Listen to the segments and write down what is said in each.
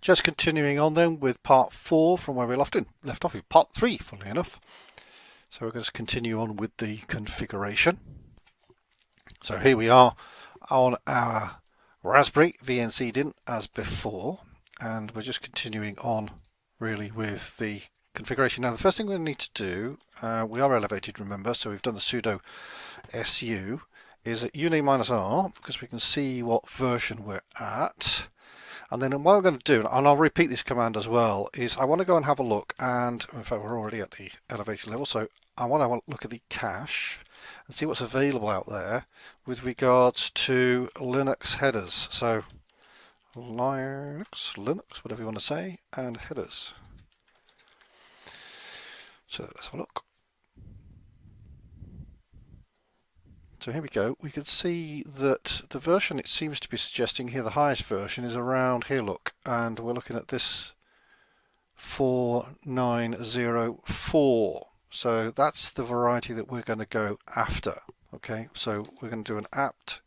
just continuing on then with part 4 from where we left off with part 3, funnily enough. So we're going to continue on with the configuration. So here we are on our Raspberry VNC'd in as before, and we're just continuing on really with the configuration. Now the first thing we need to do, we are elevated, remember, so we've done the sudo su, is at uname-r, because we can see what version we're at. And then what I'm going to do, and I'll repeat this command as well, is I want to go and have a look, and in fact we're already at the elevated level, so I want to look at the cache and see what's available out there with regards to Linux headers. So Linux, whatever you want to say, and headers. So let's have a look. So here we go. We can see that the version it seems to be suggesting here, the highest version, is around here, look, and we're looking at this 4904. So that's the variety that we're going to go after. Okay, so we're going to do an apt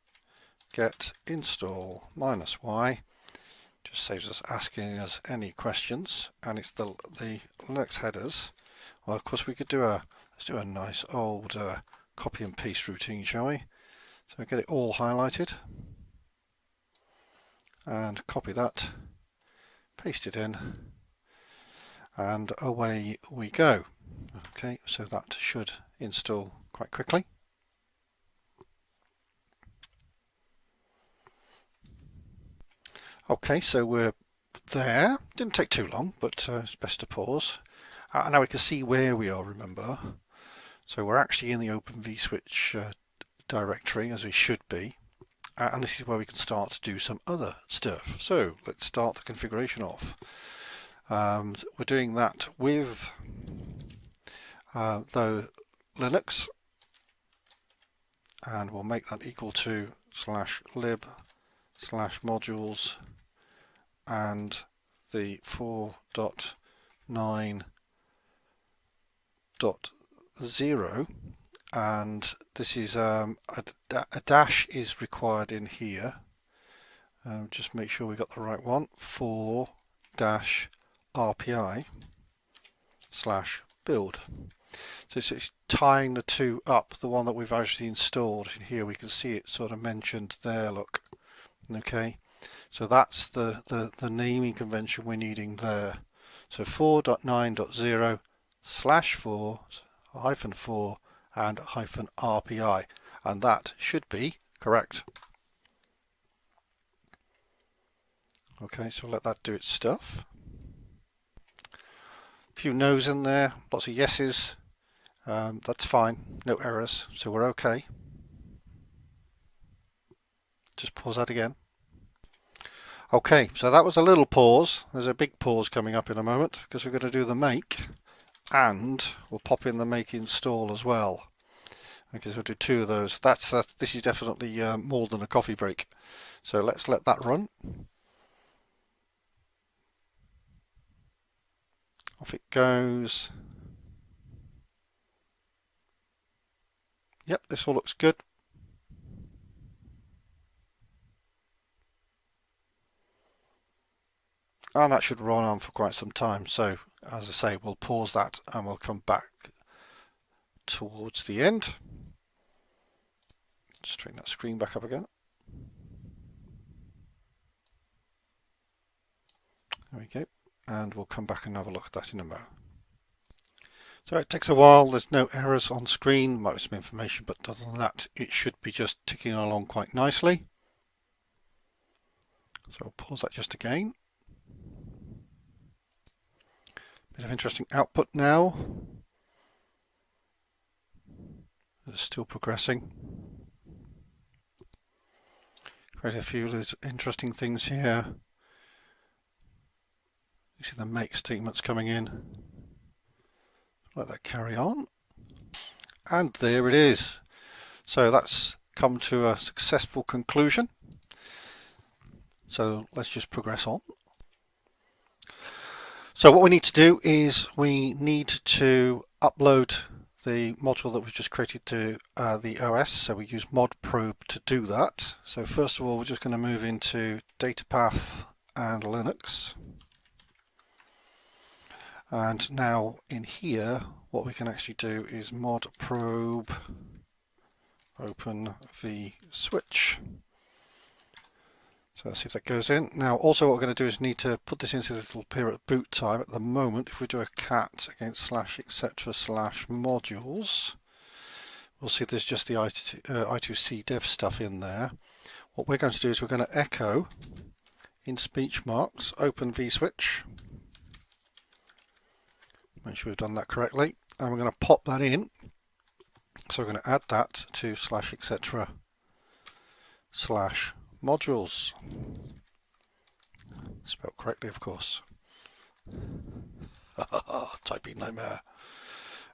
get install -y. Just saves us asking us any questions, and it's the Linux headers. Well, of course we could do let's do a nice old copy and paste routine, shall we? So get it all highlighted and copy that, paste it in, and away we go. Okay, so that should install quite quickly. Okay, so we're there. Didn't take too long, but it's best to pause. Now we can see where we are, remember. So we're actually in the OpenVswitch directory, as we should be. And this is where we can start to do some other stuff. So let's start the configuration off. We're doing that with the Linux, and we'll make that equal to /lib/modules and the 4.9.0, and this is a dash is required in here. Just make sure we got the right one. 4-rpi/build. So it's tying the two up, the one that we've actually installed. In here we can see it sort of mentioned there, look. Okay, so that's the naming convention we're needing there. So 4.9.0/4-4 and -rpi, and that should be correct. Okay, so let that do its stuff. A few no's in there, lots of yeses. That's fine, no errors, so we're okay. Just pause that again. Okay, so that was a little pause. There's a big pause coming up in a moment because we're going to do the make, and we'll pop in the make install as well. Okay, so we'll do two of those. This is definitely more than a coffee break. So let's let that run. Off it goes. Yep, this all looks good. And that should run on for quite some time. So as I say, we'll pause that and we'll come back towards the end. Just bring that screen back up again. There we go. And we'll come back and have a look at that in a moment. So it takes a while, there's no errors on screen, might be some information, but other than that it should be just ticking along quite nicely. So I'll pause that just again. Bit of interesting output now. It's still progressing. Quite a few interesting things here. You see the make statements coming in. Let that carry on. And there it is. So that's come to a successful conclusion. So let's just progress on. So what we need to do is we need to upload the module that we've just created to the OS. So we use modprobe to do that. So first of all, we're just going to move into data path and Linux. And now in here, what we can actually do is modprobe openvswitch. So let's see if that goes in. Now also what we're going to do is need to put this into this little period of boot time. At the moment, if we do a cat against /etc/modules, we'll see there's just the I2C dev stuff in there. What we're going to do is we're going to echo in speech marks openvswitch. Make sure we've done that correctly. And we're going to pop that in. So we're going to add that to /etc/modules. Spelled correctly, of course. Typing nightmare.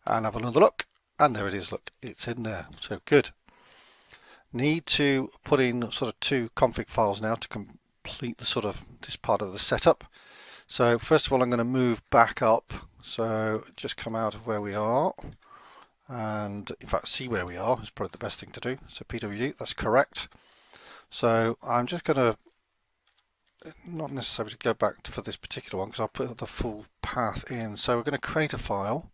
And have another look. And there it is, look, it's in there. So good. Need to put in sort of 2 config files now to complete the sort of this part of the setup. So first of all, I'm going to move back up. So just come out of where we are. And in fact, see where we are is probably the best thing to do. So pwd, that's correct. So I'm just going to, not necessarily go back for this particular one because I'll put the full path in. So we're going to create a file.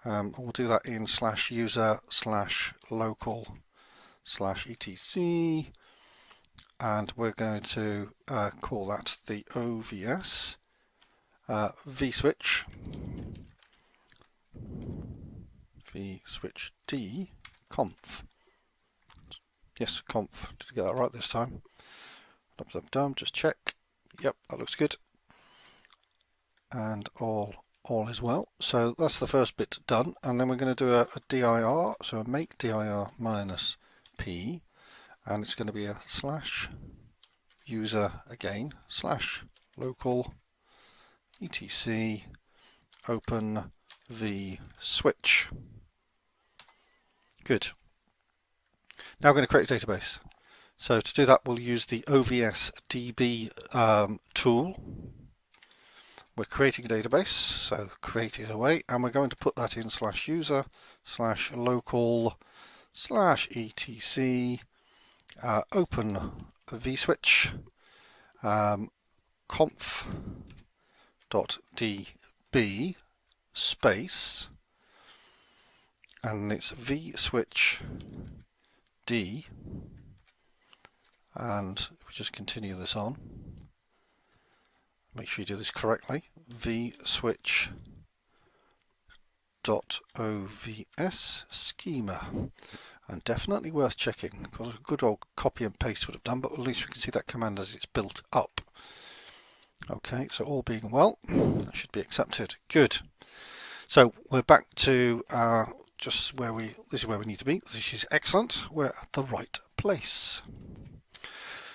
We'll do that in /user/local/etc, and we're going to call that the OVS vSwitch d conf. Yes, conf. Did I get that right this time? Just check. Yep, that looks good. And all is well. So that's the first bit done, and then we're going to do a dir, so a make dir minus p, and it's going to be a /user again /local etc openvswitch. Good. Now we're going to create a database. So to do that, we'll use the ovs-db tool. We're creating a database, so create is away, and we're going to put that in /user/local/etc openvswitch conf.db space, and it's vswitch d, and if we just continue this on, make sure you do this correctly, vswitch .ovs schema, and definitely worth checking because a good old copy and paste would have done, but at least we can see that command as it's built up. Okay, so all being well, that should be accepted. Good. So we're back to just where this is where we need to be. This is excellent. We're at the right place.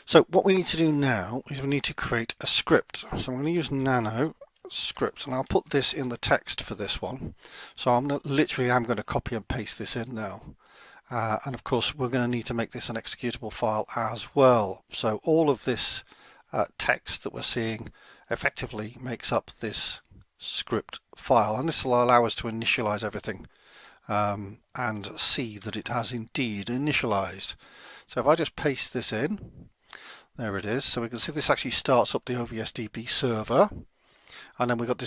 So what we need to do now is we need to create a script. So I'm going to use nano script, and I'll put this in the text for this one. So I'm going to copy and paste this in now. And of course we're going to need to make this an executable file as well. So all of this text that we're seeing effectively makes up this script file, and this will allow us to initialize everything and see that it has indeed initialized. So if I just paste this in, there it is. So we can see this actually starts up the OVS-DB server, and then we've got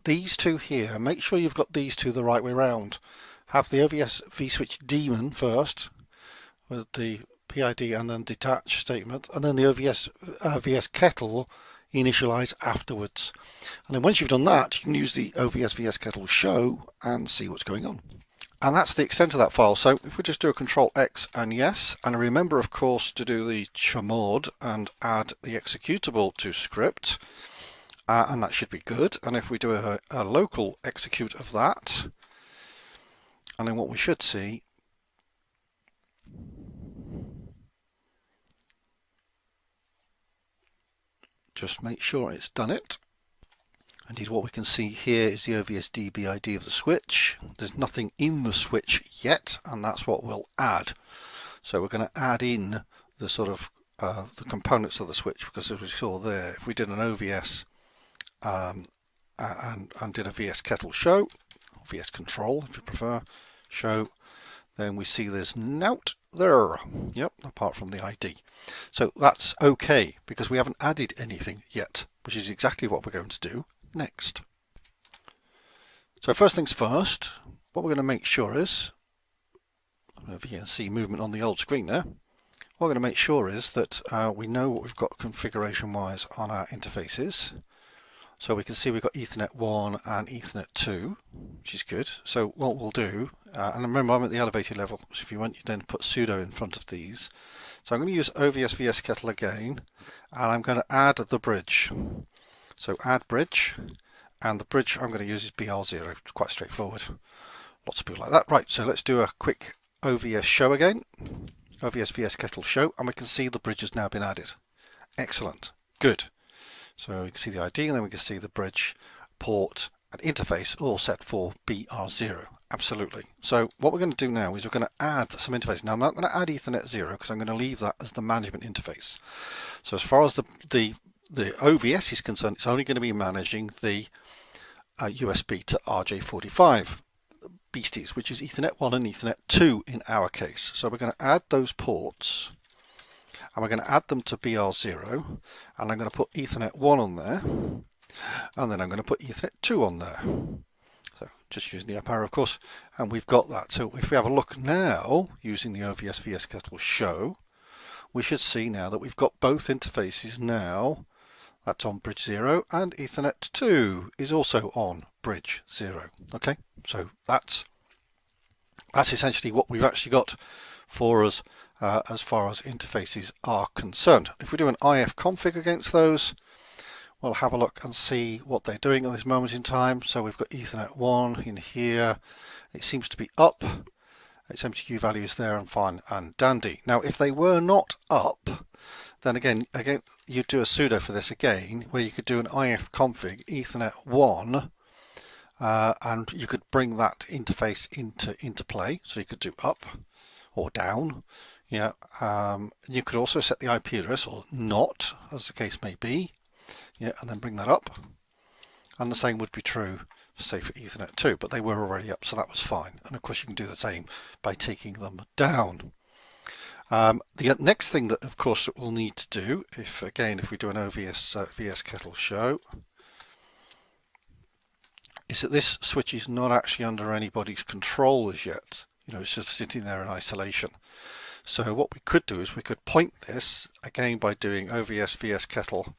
these two here. Make sure you've got these two the right way around. Have the OVS vSwitch daemon first with the PID and then detach statement, and then the ovs-vsctl initialize afterwards. And then once you've done that, you can use the ovs-vsctl show and see what's going on. And that's the extent of that file. So if we just do a Control X and yes, and remember of course to do the chmod and add the executable to script, and that should be good. And if we do a local execute of that, and then what we should see just make sure it's done it. Indeed, what we can see here is the OVS-DB ID of the switch. There's nothing in the switch yet, and that's what we'll add. So we're going to add in the sort of the components of the switch, because as we saw there, if we did an OVS and did a vsctl show, VS control if you prefer, show, then we see there's nout there. Yep, apart from the ID. So that's okay, because we haven't added anything yet, which is exactly what we're going to do next. So first things first, what we're going to make sure is, I don't know if you can see movement on the old screen there, what we're going to make sure is that we know what we've got configuration wise on our interfaces. So we can see we've got Ethernet 1 and Ethernet 2, which is good. So what we'll do, and remember I'm at the elevated level, so if you want you then put sudo in front of these. So I'm going to use ovs-vsctl again, and I'm going to add the bridge. So add bridge, and the bridge I'm going to use is BR0, quite straightforward. Lots of people like that. Right, so let's do a quick OVS show again, ovs-vsctl show, and we can see the bridge has now been added. Excellent, good. So we can see the ID, and then we can see the bridge, port, and interface all set for BR0. Absolutely. So what we're going to do now is we're going to add some interface. Now I'm not going to add Ethernet 0 because I'm going to leave that as the management interface. So as far as the OVS is concerned, it's only going to be managing the USB to RJ45 beasties, which is Ethernet 1 and Ethernet 2 in our case. So we're going to add those ports, and we're going to add them to BR0, and I'm going to put Ethernet 1 on there, and then I'm going to put Ethernet 2 on there. So just using the up arrow, of course, and we've got that. So if we have a look now, using the ovs-vsctl show, we should see now that we've got both interfaces now. That's on bridge 0, and Ethernet 2 is also on bridge 0. Okay, so that's essentially what we've actually got for us as far as interfaces are concerned. If we do an ifconfig against those, we'll have a look and see what they're doing at this moment in time. So we've got Ethernet 1 in here. It seems to be up. Its MTQ value is there and fine and dandy. Now, if they were not up, then again, you do a sudo for this again, where you could do an ifconfig Ethernet 1, and you could bring that interface into play. So you could do up or down. Yeah, you could also set the IP address or not, as the case may be. Yeah, and then bring that up. And the same would be true, say, for Ethernet 2, but they were already up, so that was fine. And of course, you can do the same by taking them down. The next thing that, of course, we'll need to do, if we do an ovs-vsctl show, is that this switch is not actually under anybody's control as yet. You know, it's just sitting there in isolation. So what we could do is we could point this again by doing ovs-vsctl,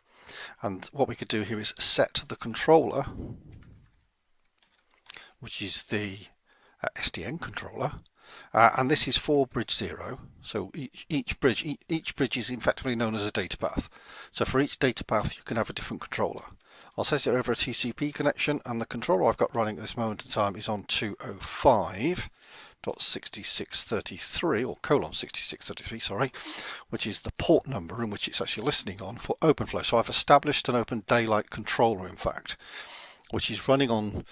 and what we could do here is set the controller, which is the SDN controller, and this is for bridge 0. So each bridge is effectively known as a data path. So for each data path you can have a different controller. I'll set it over a TCP connection, and the controller I've got running at this moment in time is on 205.6633 or :6633, sorry, which is the port number in which it's actually listening on for OpenFlow. So I've established an OpenDayLight controller, in fact, which is running on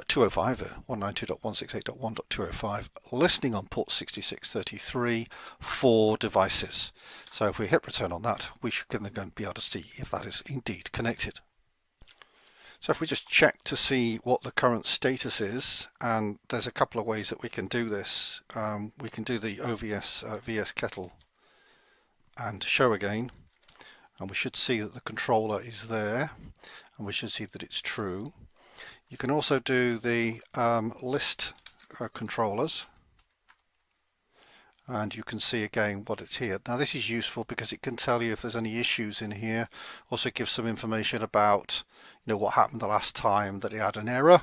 205, 192.168.1.205, listening on port 6633 for devices. So if we hit return on that, we should then be able to see if that is indeed connected. So if we just check to see what the current status is, and there's a couple of ways that we can do this. We can do the ovs-vsctl and show again, and we should see that the controller is there, and we should see that it's true. You can also do the list controllers, and you can see again what it's here. Now this is useful because it can tell you if there's any issues in here. Also gives some information about, you know, what happened the last time that it had an error,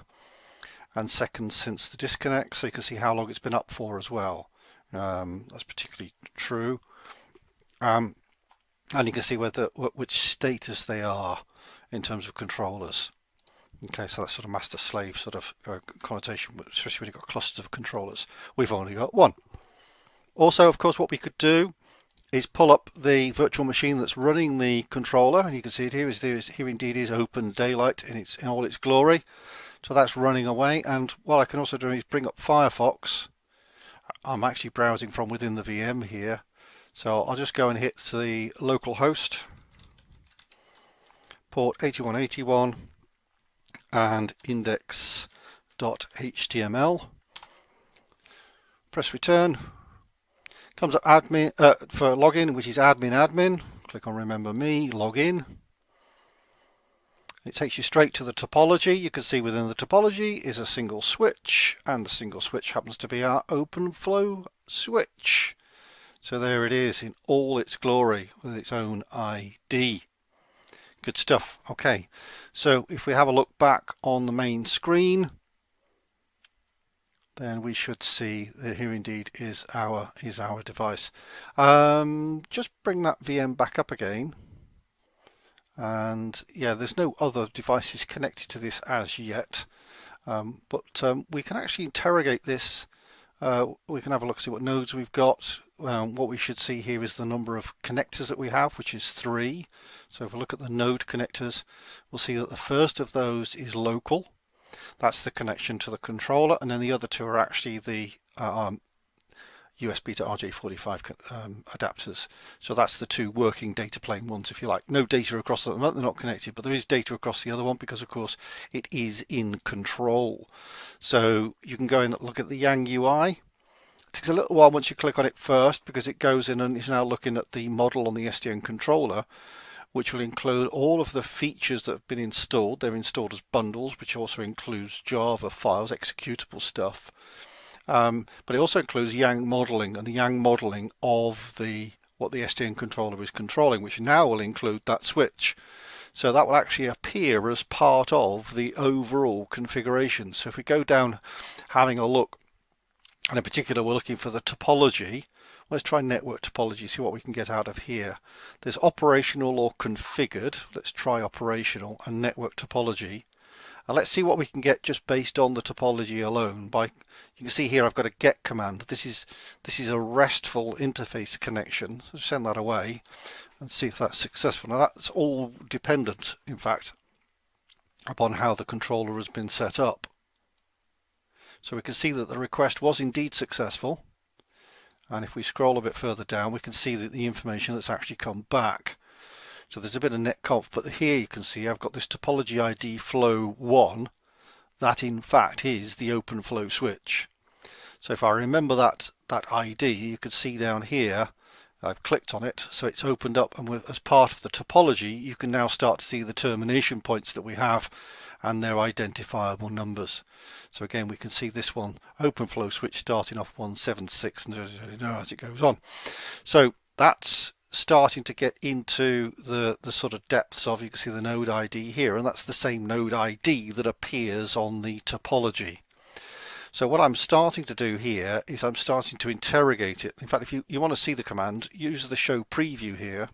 and seconds since the disconnect, so you can see how long it's been up for as well. That's particularly true. And you can see which status they are in terms of controllers. Okay, so that's sort of master-slave sort of connotation, especially when you've got clusters of controllers. We've only got one. Also, of course, what we could do is pull up the virtual machine that's running the controller, and you can see it here. Here indeed is OpenDayLight in all its glory. So that's running away, and what I can also do is bring up Firefox. I'm actually browsing from within the VM here, so I'll just go and hit the localhost, port 8181, and index.html. Press return. Comes up admin for login, which is admin. Click on remember me, log in, It takes you straight to the topology. You can see within the topology is a single switch, and the single switch happens to be our OpenVswitch switch. So there it is in all its glory with its own ID. Good stuff. Okay, so if we have a look back on the main screen, then we should see that here indeed is our device. Just bring that VM back up again. And yeah, there's no other devices connected to this as yet, but we can actually interrogate this. We can have a look, see what nodes we've got. What we should see here is the number of connectors that we have, which is 3. So if we look at the node connectors, we'll see that the first of those is local. That's the connection to the controller, and then the other 2 are actually the USB to RJ45 adapters. So that's the 2 working data plane ones, if you like. No data across them, they're not connected, but there is data across the other one because of course it is in control. So you can go in and look at the Yang UI. It takes a little while once you click on it first because it goes in and is now looking at the model on the SDN controller, which will include all of the features that have been installed. They're installed as bundles, which also includes Java files, executable stuff. But it also includes Yang modeling and the Yang modeling of what the SDN controller is controlling, which now will include that switch. So that will actually appear as part of the overall configuration. So if we go down having a look, and in particular we're looking for the topology, let's try network topology, see what we can get out of here. There's operational or configured. Let's try operational and network topology. And let's see what we can get just based on the topology alone. You can see here I've got a get command. This is a RESTful interface connection. So send that away and see if that's successful. Now that's all dependent, in fact, upon how the controller has been set up. So we can see that the request was indeed successful. And if we scroll a bit further down, we can see that the information that's actually come back. So there's a bit of netconf, but here you can see I've got this topology ID flow 1. That in fact is the OpenVswitch switch. So if I remember that ID, you can see down here, I've clicked on it, so it's opened up, and as part of the topology, you can now start to see the termination points that we have and their identifiable numbers. So again, we can see this one, OpenVswitch switch, starting off 176 as it goes on. So that's starting to get into the sort of depths of, you can see the node ID here, and that's the same node ID that appears on the topology. So what I'm starting to do here is I'm starting to interrogate it. In fact, if you want to see the command, use the show preview here,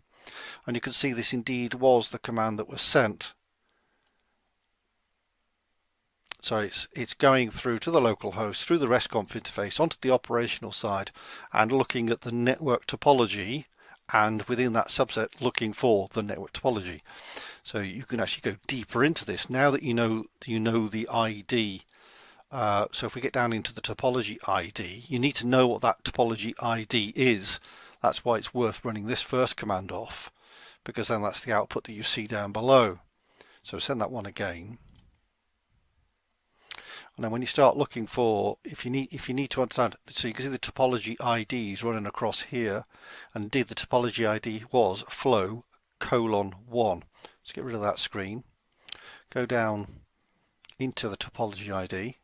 and you can see this indeed was the command that was sent. So it's going through to the local host, through the RESTconf interface, onto the operational side, and looking at the network topology, and within that subset looking for the network topology. So you can actually go deeper into this now that you know the ID. So if we get down into the topology ID, you need to know what that topology ID is. That's why it's worth running this first command off, because then that's the output that you see down below. So send that one again. And then when you start looking for, if you need to understand, so you can see the topology IDs running across here, and indeed the topology ID was flow:1. Let's get rid of that screen. Go down into the topology ID,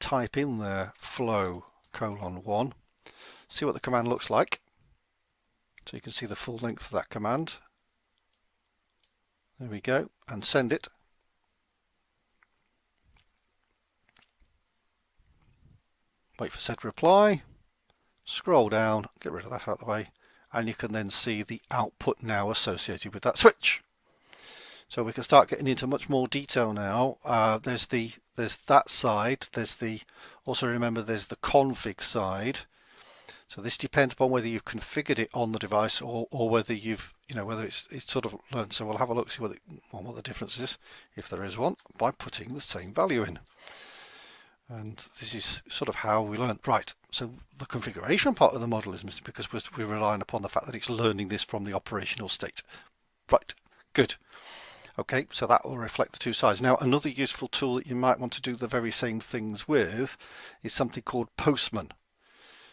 type in there flow:1, see what the command looks like. So you can see the full length of that command. There we go, and send it. Wait for said reply, scroll down, get rid of that out of the way, and you can then see the output now associated with that switch. So we can start getting into much more detail now. There's that side, also remember there's the config side. So this depends upon whether you've configured it on the device or whether whether it's sort of learned. So we'll have a look, see what the difference is, if there is one, by putting the same value in. And this is sort of how we learn. Right, so the configuration part of the model is missing because we're relying upon the fact that it's learning this from the operational state. Right, good. Okay, so that will reflect the two sides. Now, another useful tool that you might want to do the very same things with is something called Postman.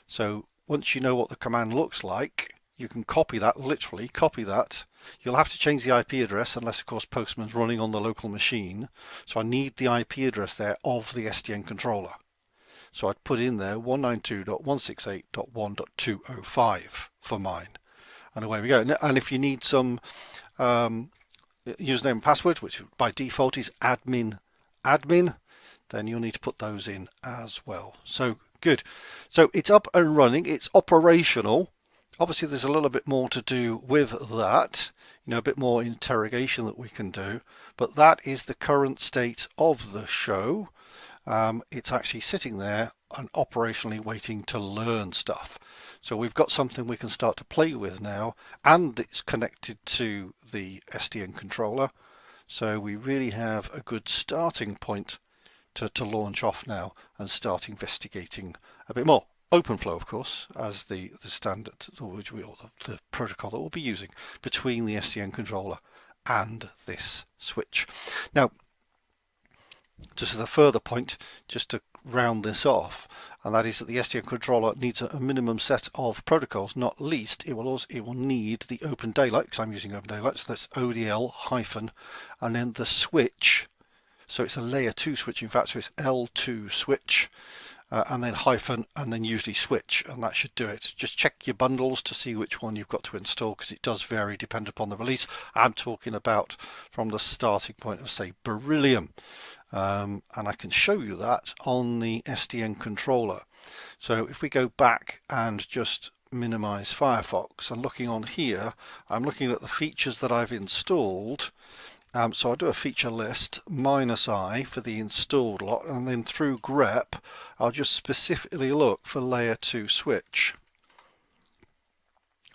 So once you know what the command looks like, you can copy that, literally copy that. You'll have to change the IP address unless of course Postman's running on the local machine. So I need the IP address there of the SDN controller. So I'd put in there 192.168.1.205 for mine. And away we go. And if you need some username and password, which by default is admin, then you'll need to put those in as well. So good. So it's up and running. It's operational. Obviously, there's a little bit more to do with that. A bit more interrogation that we can do. But that is the current state of the show. It's actually sitting there and operationally waiting to learn stuff. So we've got something we can start to play with now, and it's connected to the SDN controller. So we really have a good starting point to launch off now and start investigating a bit more. OpenFlow, of course, as the standard, or the protocol that we'll be using between the SDN controller and this switch. Now, just as a further point, just to round this off, and that is that the SDN controller needs a minimum set of protocols. Not least, it will need the OpenDayLight, because I'm using OpenDayLight, so that's ODL hyphen, and then the switch. So it's a layer 2 switch, in fact, so it's L2 switch, and then hyphen, and then usually switch, and that should do it. Just check your bundles to see which one you've got to install, because it does vary depending upon the release. I'm talking about from the starting point of, say, Beryllium. And I can show you that on the SDN controller. So if we go back and just minimize Firefox, and looking on here, I'm looking at the features that I've installed. So I'll do a feature list -i for the installed lot, and then through grep I'll just specifically look for layer 2 switch.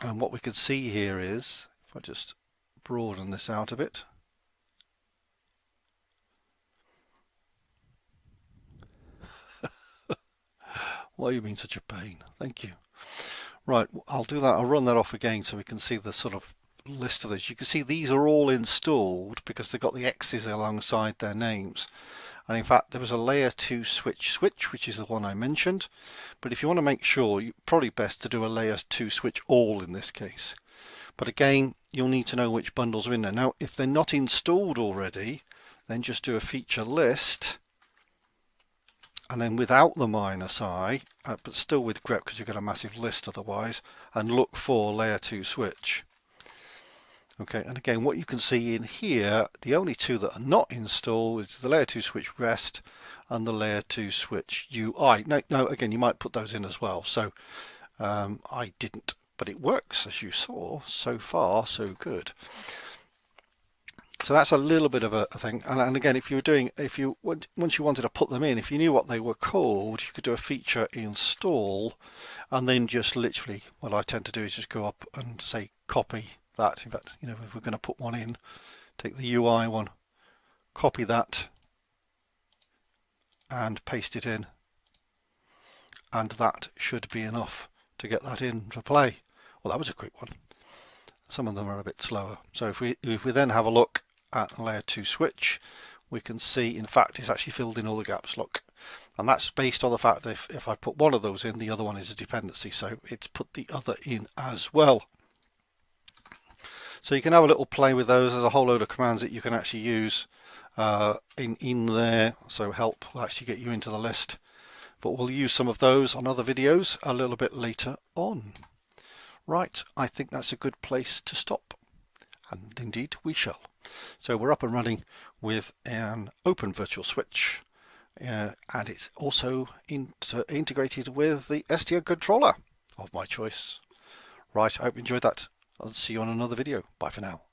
And what we can see here is, if I just broaden this out a bit, why are you being such a pain? Thank you. Right, I'll do that. I'll run that off again so we can see the sort of list of this. You can see these are all installed because they've got the X's alongside their names. And in fact, there was a layer 2 switch, which is the one I mentioned. But if you want to make sure, you're probably best to do a layer 2 switch all in this case. But again, you'll need to know which bundles are in there. Now, if they're not installed already, then just do a feature list. And then without the -i, but still with grep because you've got a massive list otherwise, and look for layer 2 switch. Okay, and again, what you can see in here, the only two that are not installed is the layer 2 switch REST and the layer 2 switch UI. No, again, you might put those in as well. So I didn't, but it works, as you saw. So far, so good. So that's a little bit of a thing. And again, once you wanted to put them in, if you knew what they were called, you could do a feature install, and then just literally, what I tend to do is just go up and say copy that. In fact, if we're going to put one in, take the UI one, copy that, and paste it in, and that should be enough to get that in to play. Well, that was a quick one. Some of them are a bit slower. So if we then have a look at layer 2 switch, we can see, in fact, it's actually filled in all the gaps. Look, and that's based on the fact that if I put one of those in, the other one is a dependency, so it's put the other in as well. So you can have a little play with those. There's a whole load of commands that you can actually use in there. So help will actually get you into the list. But we'll use some of those on other videos a little bit later on. Right, I think that's a good place to stop. And indeed we shall. So we're up and running with an open virtual switch. And it's also integrated with the SDN controller of my choice. Right, I hope you enjoyed that. I'll see you on another video. Bye for now.